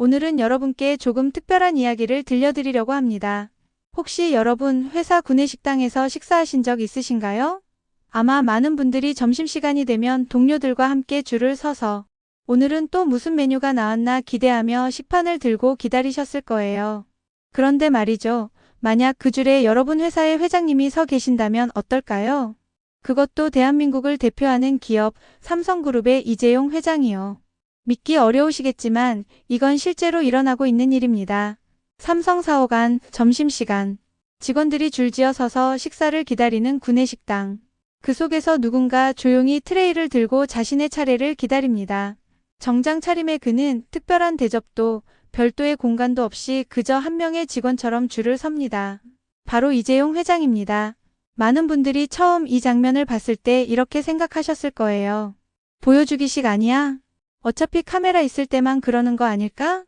오늘은 여러분께 조금 특별한 이야기를 들려드리려고 합니다. 혹시 여러분 회사 구내식당에서 식사하신 적 있으신가요? 아마 많은 분들이 점심시간이 되면 동료들과 함께 줄을 서서 오늘은 또 무슨 메뉴가 나왔나 기대하며 식판을 들고 기다리셨을 거예요. 그런데 말이죠. 만약 그 줄에 여러분 회사의 회장님이 서 계신다면 어떨까요? 그것도 대한민국을 대표하는 기업 삼성그룹의 이재용 회장이요. 믿기 어려우시겠지만 이건 실제로 일어나고 있는 일입니다. 삼성 사옥 안 점심시간 직원들이 줄지어 서서 식사를 기다리는 구내식당. 그 속에서 누군가 조용히 트레이를 들고 자신의 차례를 기다립니다. 정장 차림의 그는 특별한 대접도 별도의 공간도 없이 그저 한 명의 직원처럼 줄을 섭니다. 바로 이재용 회장입니다. 많은 분들이 처음 이 장면을 봤을 때 이렇게 생각하셨을 거예요. 보여주기식 아니야? 어차피 카메라 있을 때만 그러는 거 아닐까?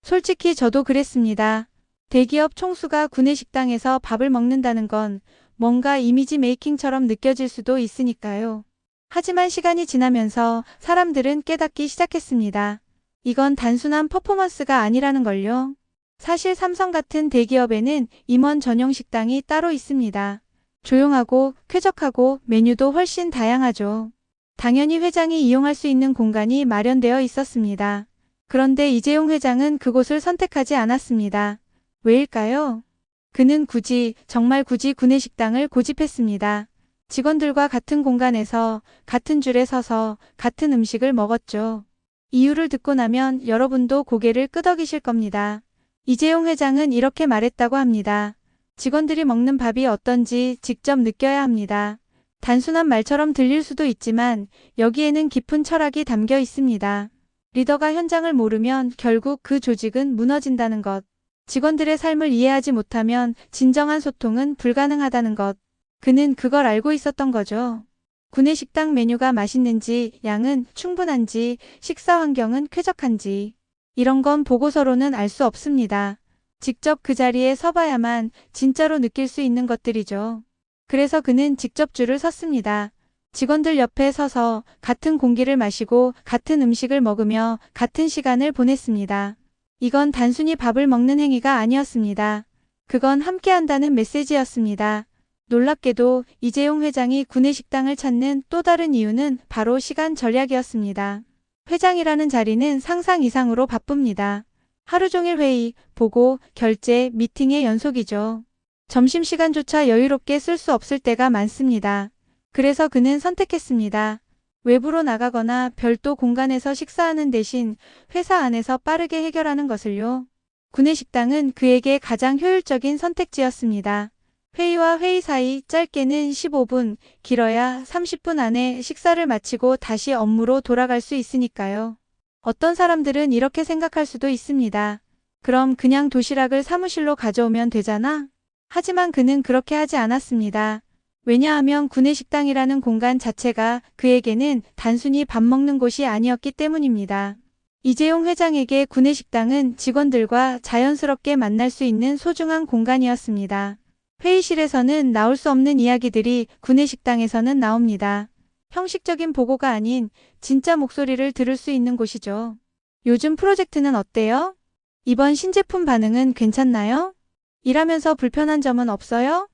솔직히 저도 그랬습니다. 대기업 총수가 구내식당에서 밥을 먹는다는 건 뭔가 이미지 메이킹처럼 느껴질 수도 있으니까요. 하지만 시간이 지나면서 사람들은 깨닫기 시작했습니다. 이건 단순한 퍼포먼스가 아니라는 걸요. 사실 삼성 같은 대기업에는 임원 전용 식당이 따로 있습니다. 조용하고 쾌적하고 메뉴도 훨씬 다양하죠. 당연히 회장이 이용할 수 있는 공간이 마련되어 있었습니다. 그런데 이재용 회장은 그곳을 선택하지 않았습니다. 왜일까요? 그는 정말 굳이 구내식당을 고집했습니다. 직원들과 같은 공간에서 같은 줄에 서서 같은 음식을 먹었죠. 이유를 듣고 나면 여러분도 고개를 끄덕이실 겁니다. 이재용 회장은 이렇게 말했다고 합니다. 직원들이 먹는 밥이 어떤지 직접 느껴야 합니다. 단순한 말처럼 들릴 수도 있지만 여기에는 깊은 철학이 담겨 있습니다. 리더가 현장을 모르면 결국 그 조직은 무너진다는 것. 직원들의 삶을 이해하지 못하면 진정한 소통은 불가능하다는 것. 그는 그걸 알고 있었던 거죠. 구내식당 메뉴가 맛있는지, 양은 충분한지, 식사 환경은 쾌적한지. 이런 건 보고서로는 알 수 없습니다. 직접 그 자리에 서봐야만 진짜로 느낄 수 있는 것들이죠. 그래서 그는 직접 줄을 섰습니다. 직원들 옆에 서서 같은 공기를 마시고 같은 음식을 먹으며 같은 시간을 보냈습니다. 이건 단순히 밥을 먹는 행위가 아니었습니다. 그건 함께한다는 메시지였습니다. 놀랍게도 이재용 회장이 구내식당을 찾는 또 다른 이유는 바로 시간 전략이었습니다. 회장이라는 자리는 상상 이상으로 바쁩니다. 하루 종일 회의, 보고, 결제, 미팅의 연속이죠. 점심시간조차 여유롭게 쓸 수 없을 때가 많습니다. 그래서 그는 선택했습니다. 외부로 나가거나 별도 공간에서 식사하는 대신 회사 안에서 빠르게 해결하는 것을요. 구내식당은 그에게 가장 효율적인 선택지였습니다. 회의와 회의 사이 짧게는 15분, 길어야 30분 안에 식사를 마치고 다시 업무로 돌아갈 수 있으니까요. 어떤 사람들은 이렇게 생각할 수도 있습니다. 그럼 그냥 도시락을 사무실로 가져오면 되잖아? 하지만 그는 그렇게 하지 않았습니다. 왜냐하면 구내식당이라는 공간 자체가 그에게는 단순히 밥 먹는 곳이 아니었기 때문입니다. 이재용 회장에게 구내식당은 직원들과 자연스럽게 만날 수 있는 소중한 공간이었습니다. 회의실에서는 나올 수 없는 이야기들이 구내식당에서는 나옵니다. 형식적인 보고가 아닌 진짜 목소리를 들을 수 있는 곳이죠. 요즘 프로젝트는 어때요? 이번 신제품 반응은 괜찮나요? 일하면서 불편한 점은 없어요?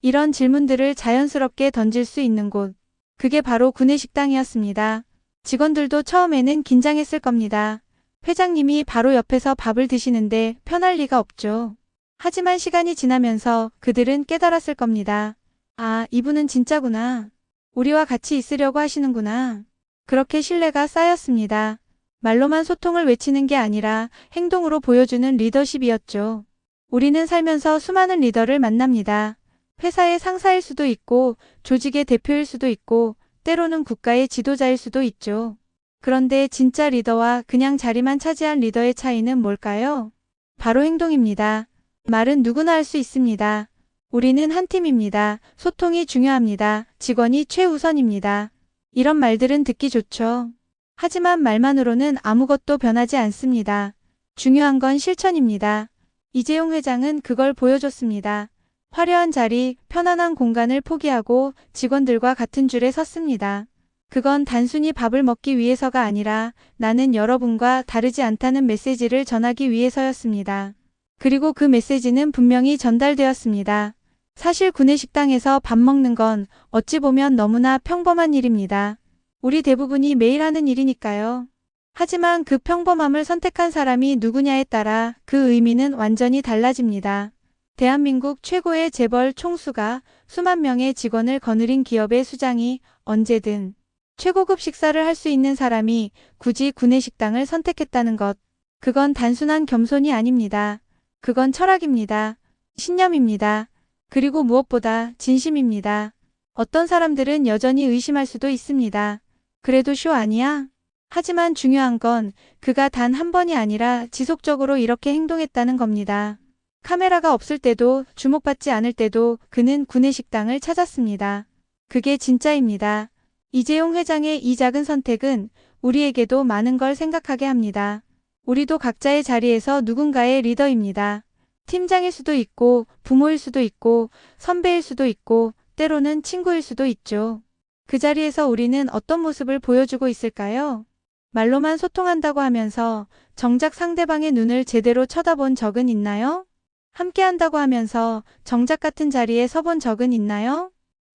이런 질문들을 자연스럽게 던질 수 있는 곳. 그게 바로 구내식당이었습니다. 직원들도 처음에는 긴장했을 겁니다. 회장님이 바로 옆에서 밥을 드시는데 편할 리가 없죠. 하지만 시간이 지나면서 그들은 깨달았을 겁니다. 아, 이분은 진짜구나. 우리와 같이 있으려고 하시는구나. 그렇게 신뢰가 쌓였습니다. 말로만 소통을 외치는 게 아니라 행동으로 보여주는 리더십이었죠. 우리는 살면서 수많은 리더를 만납니다. 회사의 상사일 수도 있고 조직의 대표일 수도 있고 때로는 국가의 지도자일 수도 있죠. 그런데 진짜 리더와 그냥 자리만 차지한 리더의 차이는 뭘까요? 바로 행동입니다. 말은 누구나 할 수 있습니다. 우리는 한 팀입니다. 소통이 중요합니다. 직원이 최우선입니다. 이런 말들은 듣기 좋죠. 하지만 말만으로는 아무것도 변하지 않습니다. 중요한 건 실천입니다. 이재용 회장은 그걸 보여줬습니다. 화려한 자리, 편안한 공간을 포기하고 직원들과 같은 줄에 섰습니다. 그건 단순히 밥을 먹기 위해서가 아니라 나는 여러분과 다르지 않다는 메시지를 전하기 위해서였습니다. 그리고 그 메시지는 분명히 전달되었습니다. 사실 구내식당에서 밥 먹는 건 어찌 보면 너무나 평범한 일입니다. 우리 대부분이 매일 하는 일이니까요. 하지만 그 평범함을 선택한 사람이 누구냐에 따라 그 의미는 완전히 달라집니다. 대한민국 최고의 재벌 총수가 수만 명의 직원을 거느린 기업의 수장이 언제든 최고급 식사를 할 수 있는 사람이 굳이 구내식당을 선택했다는 것. 그건 단순한 겸손이 아닙니다. 그건 철학입니다. 신념입니다. 그리고 무엇보다 진심입니다. 어떤 사람들은 여전히 의심할 수도 있습니다. 그래도 쇼 아니야? 하지만 중요한 건 그가 단 한 번이 아니라 지속적으로 이렇게 행동했다는 겁니다. 카메라가 없을 때도 주목받지 않을 때도 그는 구내식당을 찾았습니다. 그게 진짜입니다. 이재용 회장의 이 작은 선택은 우리에게도 많은 걸 생각하게 합니다. 우리도 각자의 자리에서 누군가의 리더입니다. 팀장일 수도 있고 부모일 수도 있고 선배일 수도 있고 때로는 친구일 수도 있죠. 그 자리에서 우리는 어떤 모습을 보여주고 있을까요? 말로만 소통한다고 하면서 정작 상대방의 눈을 제대로 쳐다본 적은 있나요? 함께한다고 하면서 정작 같은 자리에 서본 적은 있나요?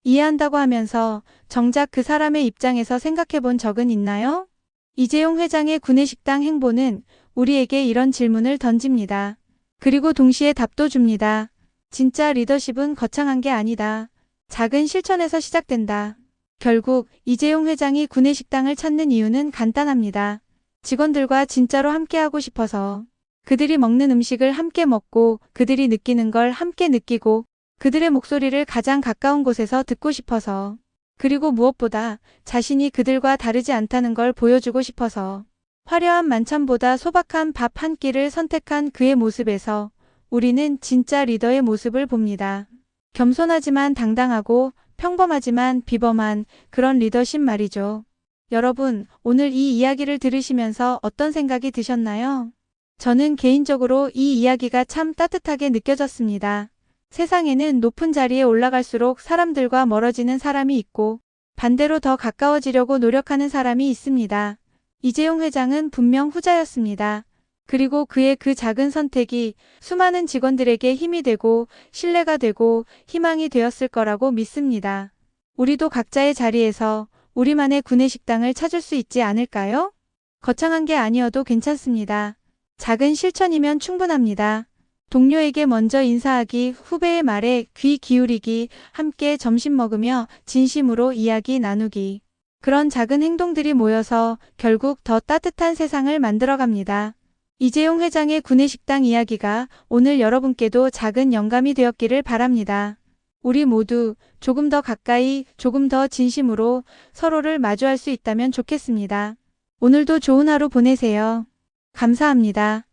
이해한다고 하면서 정작 그 사람의 입장에서 생각해 본 적은 있나요? 이재용 회장의 구내식당 행보는 우리에게 이런 질문을 던집니다. 그리고 동시에 답도 줍니다. 진짜 리더십은 거창한 게 아니다. 작은 실천에서 시작된다. 결국 이재용 회장이 구내식당을 찾는 이유는 간단합니다. 직원들과 진짜로 함께하고 싶어서. 그들이 먹는 음식을 함께 먹고 그들이 느끼는 걸 함께 느끼고 그들의 목소리를 가장 가까운 곳에서 듣고 싶어서. 그리고 무엇보다 자신이 그들과 다르지 않다는 걸 보여주고 싶어서. 화려한 만찬보다 소박한 밥 한 끼를 선택한 그의 모습에서 우리는 진짜 리더의 모습을 봅니다. 겸손하지만 당당하고 평범하지만 비범한 그런 리더십 말이죠. 여러분, 오늘 이 이야기를 들으시면서 어떤 생각이 드셨나요? 저는 개인적으로 이 이야기가 참 따뜻하게 느껴졌습니다. 세상에는 높은 자리에 올라갈수록 사람들과 멀어지는 사람이 있고 반대로 더 가까워지려고 노력하는 사람이 있습니다. 이재용 회장은 분명 후자였습니다. 그리고 그의 그 작은 선택이 수많은 직원들에게 힘이 되고 신뢰가 되고 희망이 되었을 거라고 믿습니다. 우리도 각자의 자리에서 우리만의 구내식당을 찾을 수 있지 않을까요? 거창한 게 아니어도 괜찮습니다. 작은 실천이면 충분합니다. 동료에게 먼저 인사하기, 후배의 말에 귀 기울이기, 함께 점심 먹으며 진심으로 이야기 나누기. 그런 작은 행동들이 모여서 결국 더 따뜻한 세상을 만들어갑니다. 이재용 회장의 구내식당 이야기가 오늘 여러분께도 작은 영감이 되었기를 바랍니다. 우리 모두 조금 더 가까이, 조금 더 진심으로 서로를 마주할 수 있다면 좋겠습니다. 오늘도 좋은 하루 보내세요. 감사합니다.